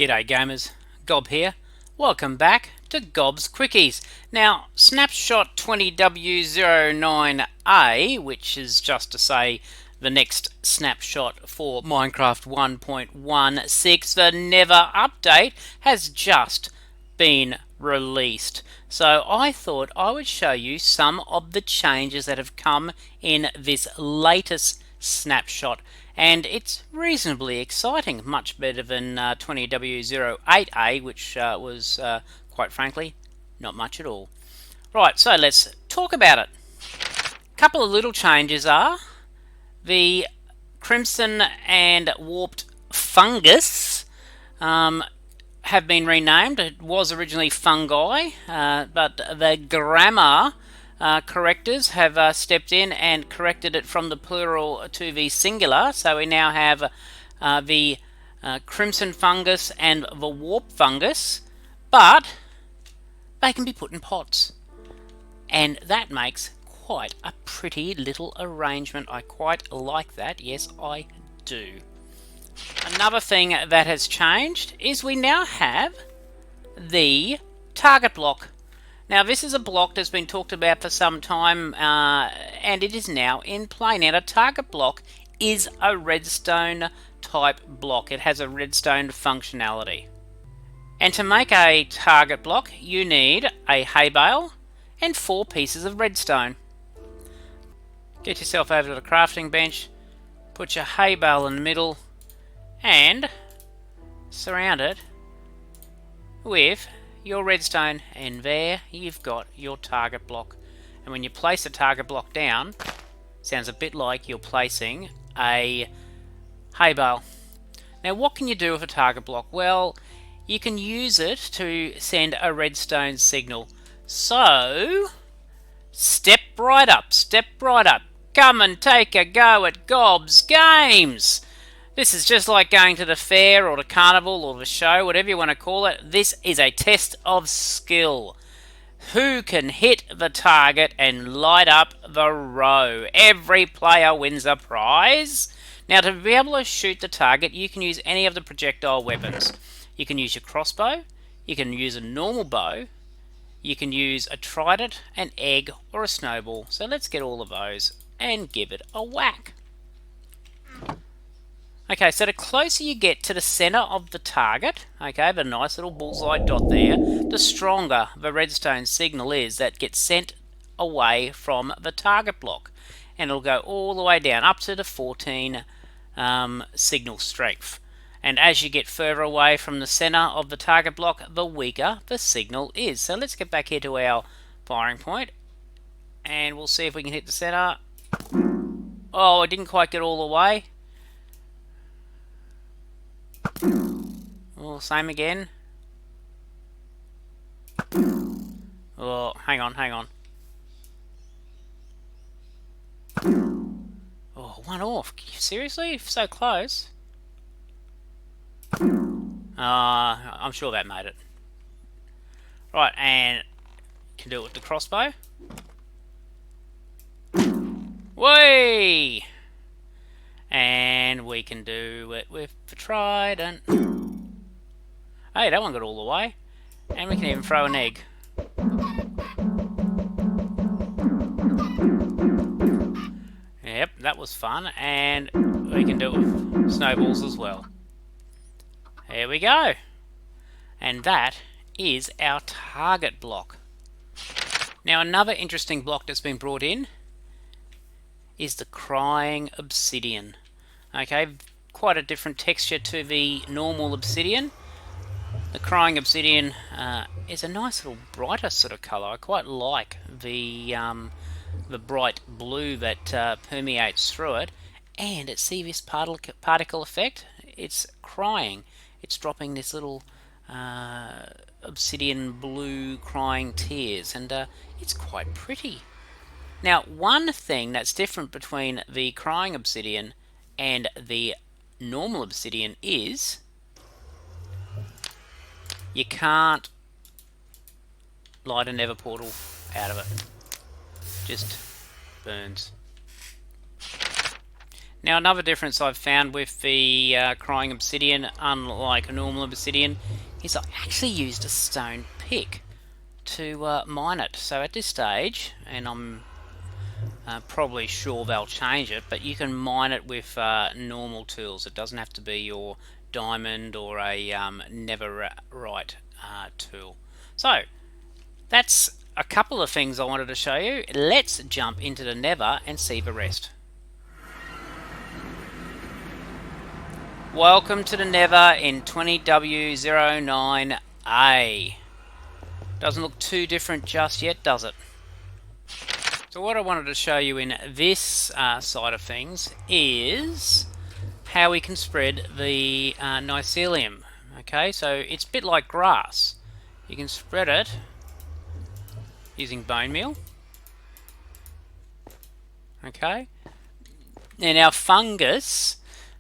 G'day gamers, Gob here. Welcome back to Gob's Quickies. Now, Snapshot 20W09A, which is just to say the next snapshot for Minecraft 1.16, the Never update, has just been released. So I thought I would show you some of the changes that have come in this latest snapshot, and it's reasonably exciting, much better than 20W08A, which was quite frankly not much at all. Right, so let's talk about it. A couple of little changes are the crimson and warped fungus have been renamed. It was originally fungi, but the grammar correctors have stepped in and corrected it from the plural to the singular. So we now have the crimson fungus and the warp fungus, but they can be put in pots. And that makes quite a pretty little arrangement. I quite like that. Yes, I do. Another thing that has changed is we now have the target block. Now this is a block that's been talked about for some time, and it is now in play. Now the target block is a redstone type block. It has a redstone functionality. And to make a target block you need a hay bale and 4 pieces of redstone. Get yourself over to the crafting bench, put your hay bale in the middle and surround it with your redstone, and there you've got your target block. And when you place the target block down, sounds a bit like you're placing a hay bale. Now what can you do with a target block? Well, you can use it to send a redstone signal. So step right up, come and take a go at Gob's Games. This is just like going to the fair or the carnival or the show, whatever you want to call it. This is a test of skill. Who can hit the target and light up the row? Every player wins a prize. Now, to be able to shoot the target, you can use any of the projectile weapons. You can use your crossbow, you can use a normal bow, you can use a trident, an egg, or a snowball. So let's get all of those and give it a whack. Okay, so the closer you get to the center of the target, okay, the nice little bullseye dot there, the stronger the redstone signal is that gets sent away from the target block. And it'll go all the way down up to the 14 signal strength. And as you get further away from the center of the target block, the weaker the signal is. So let's get back here to our firing point, and we'll see if we can hit the center. Oh, I didn't quite get all the way. Oh, same again. Oh, hang on. Oh, one off. Seriously? So close. I'm sure that made it. Right, and can do it with the crossbow. Whee! And we can do it with the trident. Hey, that one got all the way. And we can even throw an egg. Yep, that was fun. And we can do it with snowballs as well. There we go. And that is our target block. Now another interesting block that's been brought in is the crying obsidian. Okay, quite a different texture to the normal obsidian. The crying obsidian is a nice little brighter sort of colour. I quite like the bright blue that permeates through it. And see this particle effect? It's crying. It's dropping this little obsidian blue crying tears, and it's quite pretty. Now, one thing that's different between the crying obsidian and the normal obsidian is you can't light a nether portal out of it. Just burns. Now another difference I've found with the crying obsidian, unlike a normal obsidian, is I actually used a stone pick to mine it. So at this stage, and I'm probably sure they'll change it, but you can mine it with normal tools. It doesn't have to be your diamond or a netherite tool. So that's a couple of things I wanted to show you. Let's jump into the nether and see the rest. Welcome to the nether in 20W09A. Doesn't look too different just yet, does it? So what I wanted to show you in this side of things is how we can spread the mycelium. Okay, so it's a bit like grass. You can spread it using bone meal. Okay, and our fungus,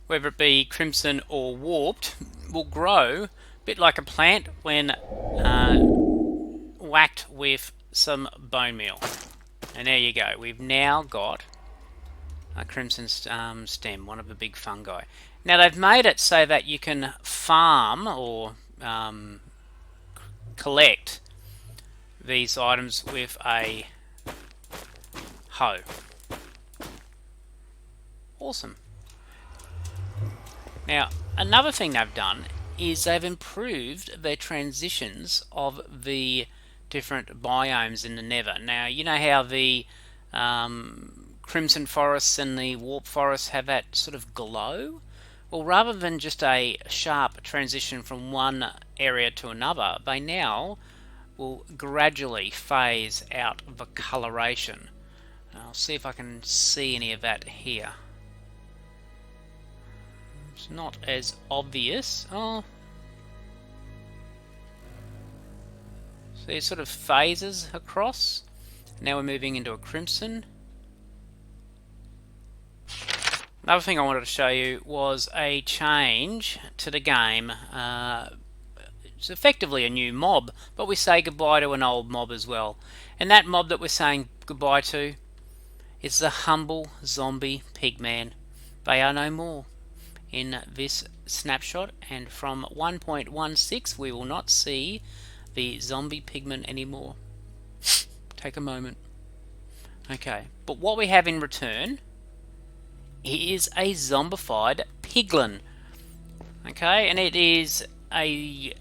whether it be crimson or warped, will grow a bit like a plant when whacked with some bone meal. And there you go, we've now got a crimson stem, one of the big fungi. Now they've made it so that you can farm or collect these items with a hoe. Awesome. Now another thing they've done is they've improved their transitions of the different biomes in the nether. Now you know how the crimson forests and the warp forests have that sort of glow? Well, rather than just a sharp transition from one area to another, they now will gradually phase out the coloration. I'll see if I can see any of that here. It's not as obvious. Oh, so there's sort of phases across. Now we're moving into a crimson. Another thing I wanted to show you was a change to the game. It's effectively a new mob, but we say goodbye to an old mob as well. And that mob that we're saying goodbye to is the humble zombie pigman. They are no more in this snapshot, and from 1.16 we will not see the zombie pigman anymore. Take a moment. Okay, but what we have in return is a zombified piglin. Okay, and it is a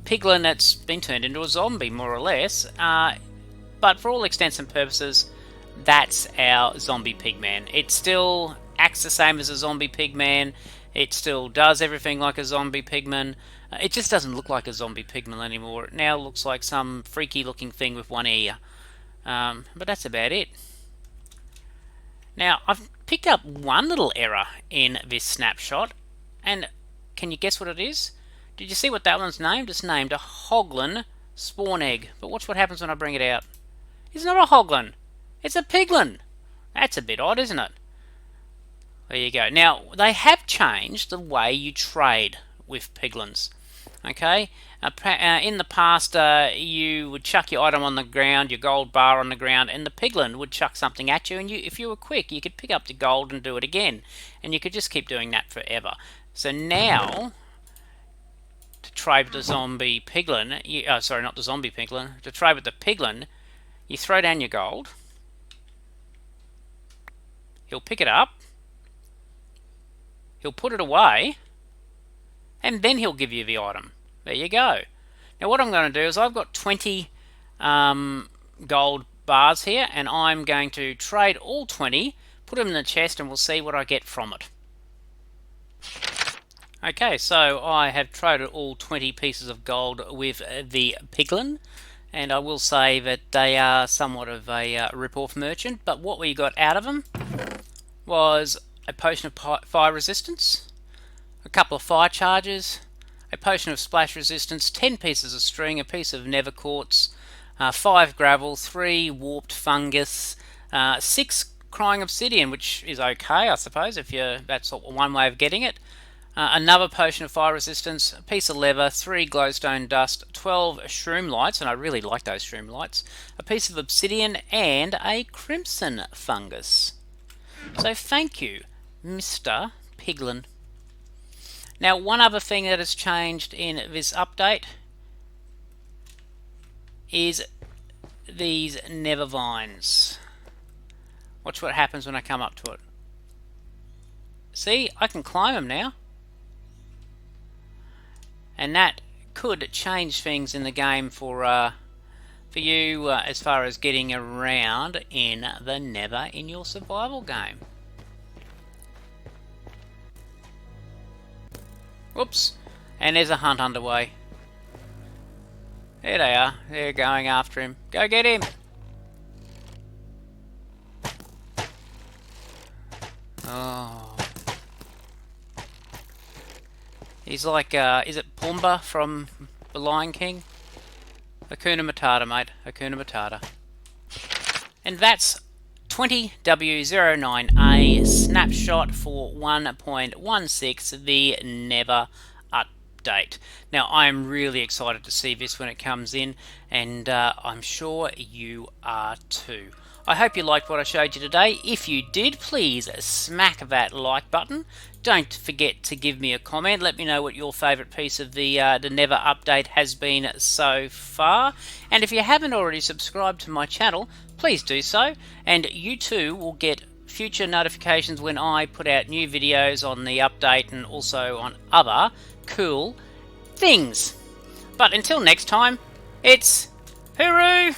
piglin that's been turned into a zombie, more or less. But for all intents and purposes, that's our zombie pigman. It still acts the same as a zombie pigman. It still does everything like a zombie pigman. It just doesn't look like a zombie pigman anymore. It now looks like some freaky looking thing with one ear. But that's about it. Now, I've picked up one little error in this snapshot, and can you guess what it is? Did you see what that one's named? It's named a hoglin spawn egg. But watch what happens when I bring it out. It's not a hoglin. It's a piglin. That's a bit odd, isn't it? There you go. Now, they have changed the way you trade with piglins. Okay? In the past, you would chuck your item on the ground, your gold bar on the ground, and the piglin would chuck something at you, and if you were quick, you could pick up the gold and do it again. And you could just keep doing that forever. So now, to trade with the zombie piglin, sorry, not the zombie piglin, to trade with the piglin, you throw down your gold, he'll pick it up, he'll put it away, and then he'll give you the item. There you go. Now what I'm going to do is I've got 20 gold bars here, and I'm going to trade all 20, put them in the chest, and we'll see what I get from it. Okay, so I have traded all 20 pieces of gold with the piglin, and I will say that they are somewhat of a rip-off merchant, but what we got out of them was a potion of fire resistance, a couple of fire charges, a potion of splash resistance, 10 pieces of string, a piece of nether quartz, 5 gravel, 3 warped fungus, 6 crying obsidian, which is okay, I suppose, if that's one way of getting it. Another potion of fire resistance, a piece of leather, 3 glowstone dust, 12 shroom lights, and I really like those shroom lights, a piece of obsidian, and a crimson fungus. So thank you Mr. Piglin. Now, one other thing that has changed in this update is these nether vines. Watch what happens when I come up to it. See, I can climb them now. And that could change things in the game for you as far as getting around in the nether in your survival game. Whoops. And there's a hunt underway. There they are. They're going after him. Go get him! Oh. He's like, is it Pumbaa from The Lion King? Hakuna Matata, mate. Hakuna Matata. And that's 20W09A snapshot for 1.16, the Nether update. Now, I'm really excited to see this when it comes in, and I'm sure you are too. I hope you liked what I showed you today. If you did, please smack that like button. Don't forget to give me a comment. Let me know what your favourite piece of the Nether update has been so far. And if you haven't already subscribed to my channel, please do so. And you too will get future notifications when I put out new videos on the update and also on other cool things. But until next time, it's hooroo!